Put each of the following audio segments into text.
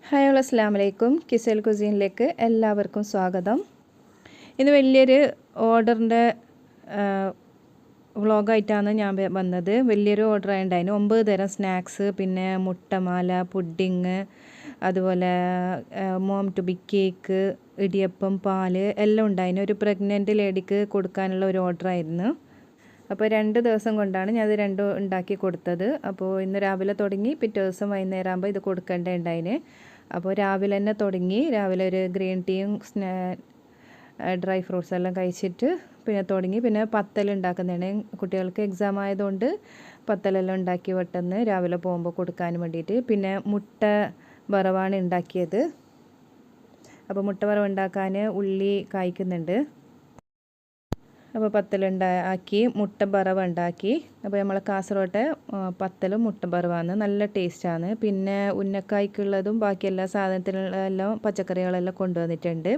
Hi hello അസ്സലാമു അലൈക്കും. കിസൽ കുസീനിലേക്ക് എല്ലാവർക്കും സ്വാഗതം. ഇന്ന് വലിയൊരു ഓർഡറിൻ്റെ വ്ളോഗായിട്ടാണ് ഞാൻ വന്നത്. വലിയൊരു ഓർഡർ ഉണ്ടായിരുന്നു. 9 തരം സ്നാക്സ്, പിന്നെ മുട്ടമാല, പുഡിങ്, അതുപോലെ mom to be cake, idiyappam, പാല് എല്ലാം ഉണ്ടായിരുന്നു. ഒരു പ്രഗ്നൻറ്റ് ലേഡിക്ക് കൊടുക്കാനുള്ള ഒരു ഓർഡറായിരുന്നു. അപ്പോൾ 2 ദിവസം കൊണ്ടാണ് ഞാൻ ഇത് രണ്ടും ഉണ്ടാക്കി കൊടുത്തത്. അപ്പോൾ ഇന്ന് രാവിലെ തുടങ്ങി പിറ്റേ ദിവസം വൈകുന്നേരം ആകുമ്പോൾ ഇത് കൊടുക്കേണ്ടതുണ്ടായിന്. അപ്പോൾ രാവിലെ തന്നെ തുടങ്ങി. രാവിലെ ഒരു ഗ്രീൻ ടീയും ഡ്രൈ ഫ്രൂട്ട്സ് എല്ലാം കഴിച്ചിട്ട് പിന്നെ തുടങ്ങി. പിന്നെ പത്തൽ ഉണ്ടാക്കുന്നതാണ്. കുട്ടികൾക്ക് എക്സാം ആയതുകൊണ്ട് പത്തലെല്ലാം ഉണ്ടാക്കി പെട്ടെന്ന് രാവിലെ പോകുമ്പോൾ കൊടുക്കാൻ വേണ്ടിയിട്ട്. പിന്നെ മുട്ട വറവാണ് ഉണ്ടാക്കിയത്. അപ്പോൾ മുട്ട വറവ് ഉണ്ടാക്കാൻ ഉള്ളി കായ്ക്കുന്നുണ്ട്. അപ്പോൾ പത്തലുണ്ടാക്കി മുട്ട ബറവ് ഉണ്ടാക്കി. അപ്പോൾ നമ്മൾ കാസർഗോട്ടെ പത്തലും മുട്ട ബറവാണ്, നല്ല ടേസ്റ്റാണ്. പിന്നെ ഉന്നക്കായ്ക്കുള്ളതും ബാക്കി എല്ലാ സാധനത്തിനെല്ലാം പച്ചക്കറികളെല്ലാം കൊണ്ടുവന്നിട്ടുണ്ട്.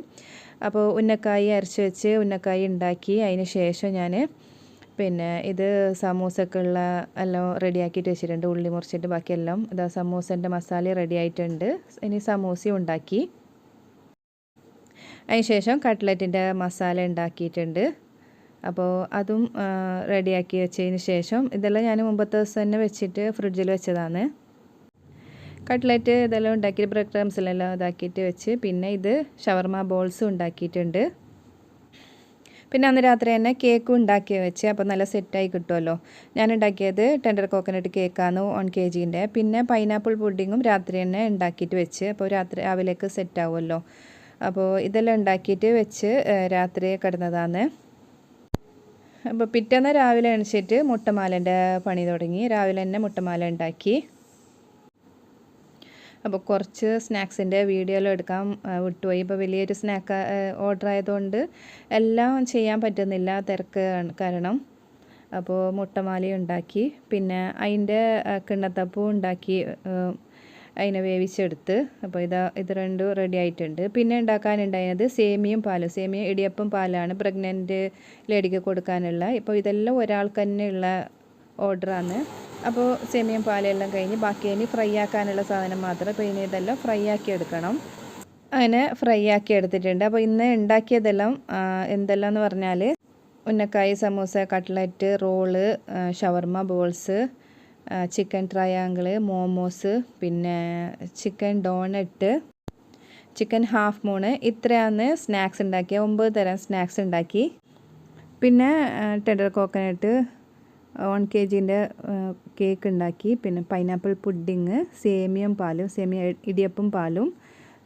അപ്പോൾ ഉന്നക്കായി അരച്ച് വെച്ച് ഉന്നക്കായി ഉണ്ടാക്കി. അതിന് ശേഷം ഞാൻ പിന്നെ ഇത് സമൂസക്കുള്ള എല്ലാം റെഡിയാക്കിയിട്ട് വെച്ചിട്ടുണ്ട്. ഉള്ളി മുറിച്ചിട്ട് ബാക്കിയെല്ലാം ഇതാ സമൂസൻ്റെ മസാല റെഡി ആയിട്ടുണ്ട്. ഇനി സമൂസയും ഉണ്ടാക്കി. അതിന് ശേഷം കട്ട്ലറ്റിൻ്റെ മസാല ഉണ്ടാക്കിയിട്ടുണ്ട്. അപ്പോൾ അതും റെഡിയാക്കി വെച്ചതിന് ശേഷം ഇതെല്ലാം ഞാൻ മുമ്പത്തെ ദിവസം തന്നെ വെച്ചിട്ട് ഫ്രിഡ്ജിൽ വെച്ചതാണ്. കട്ട്ലറ്റ് ഇതെല്ലാം ഉണ്ടാക്കിയിട്ട് ബ്രെഡ് ക്രംസിലെല്ലാം ഇതാക്കിയിട്ട് വെച്ച്. പിന്നെ ഇത് ഷവർമ ബോൾസും ഉണ്ടാക്കിയിട്ടുണ്ട്. പിന്നെ അന്ന് രാത്രി തന്നെ കേക്കും ഉണ്ടാക്കി വെച്ച്. അപ്പോൾ നല്ല സെറ്റായി കിട്ടുമല്ലോ. ഞാൻ ഉണ്ടാക്കിയത് ടെൻഡർ കോക്കനട്ട് കേക്കാണ് 1 kg. പിന്നെ പൈനാപ്പിൾ പുഡിങ്ങും രാത്രി തന്നെ ഉണ്ടാക്കിയിട്ട് വെച്ച്. അപ്പോൾ രാവിലേക്ക് സെറ്റാവുമല്ലോ. അപ്പോൾ ഇതെല്ലാം ഉണ്ടാക്കിയിട്ട് വെച്ച് രാത്രി കിടന്നതാണ്. അപ്പോൾ പിറ്റേന്ന് രാവിലെ എണിച്ചിട്ട് മുട്ടമാലേൻ്റെ പണി തുടങ്ങി. രാവിലെ തന്നെ മുട്ടമാല ഉണ്ടാക്കി. അപ്പോൾ കുറച്ച് സ്നാക്സിൻ്റെ വീഡിയോ എല്ലാം എടുക്കാൻ വിട്ടുപോയി. ഇപ്പോൾ വലിയൊരു സ്നാക്ക് ഓർഡർ ആയതുകൊണ്ട് എല്ലാം ചെയ്യാൻ പറ്റുന്നില്ല, തിരക്ക് കാരണം. അപ്പോൾ മുട്ടമാലയും ഉണ്ടാക്കി. പിന്നെ അതിൻ്റെ കിണ്ണത്തപ്പവും ഉണ്ടാക്കി, അതിനെ വേവിച്ചെടുത്ത്. അപ്പോൾ ഇത് രണ്ടും റെഡി ആയിട്ടുണ്ട്. പിന്നെ ഉണ്ടാക്കാനുണ്ടായത് സേമിയയും പാലും. സേമിയ ഇടിയപ്പം പാലാണ് പ്രഗ്നൻറ്റ് ലേഡിക്ക് കൊടുക്കാനുള്ള. ഇപ്പോൾ ഇതെല്ലാം ഒരാൾക്ക് തന്നെയുള്ള ഓർഡറാണ്. അപ്പോൾ സേമിയയും പാലെല്ലാം കഴിഞ്ഞ് ബാക്കി ഇനി ഫ്രൈ ആക്കാനുള്ള സാധനം മാത്രം. അപ്പോൾ ഇനി ഇതെല്ലാം ഫ്രൈ ആക്കി എടുക്കണം. അങ്ങനെ ഫ്രൈ ആക്കി എടുത്തിട്ടുണ്ട്. അപ്പോൾ ഇന്ന് ഉണ്ടാക്കിയതെല്ലാം എന്തെല്ലാം എന്ന് പറഞ്ഞാൽ ഉന്നക്കായി, samosa, cutlet, roll, shawarma balls, chicken triangle, momos, പിന്നെ chicken doughnut, chicken half moon, ഇത്രയാണ് സ്നാക്സ് ഉണ്ടാക്കിയ. 9 തരം സ്നാക്സ് ഉണ്ടാക്കി. പിന്നെ ടെൻഡർ കോക്കനട്ട് 1 kg കേക്ക് ഉണ്ടാക്കി. പിന്നെ പൈനാപ്പിൾ പുഡിങ്, സേമിയം പാലും, സേമിയ ഇടിയപ്പം പാലും.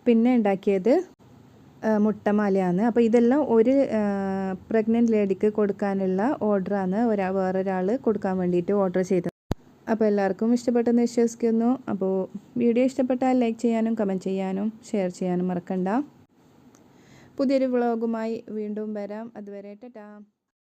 പിന്നെ ഉണ്ടാക്കിയത് മുട്ടമാലയാണ്. അപ്പോൾ ഇതെല്ലാം ഒരു പ്രഗ്നൻറ്റ് ലേഡിക്ക് കൊടുക്കാനുള്ള ഓർഡറാണ്. വേറൊരാൾ കൊടുക്കാൻ വേണ്ടിയിട്ട് ഓർഡർ ചെയ്തത്. അപ്പോൾ എല്ലാവർക്കും ഇഷ്ടപ്പെട്ടെന്ന് വിശ്വസിക്കുന്നു. അപ്പോൾ വീഡിയോ ഇഷ്ടപ്പെട്ടാൽ ലൈക്ക് ചെയ്യാനും കമൻറ്റ് ചെയ്യാനും ഷെയർ ചെയ്യാനും മറക്കണ്ട. പുതിയൊരു വ്ളോഗുമായി വീണ്ടും വരാം. അതുവരെ ടാറ്റാ.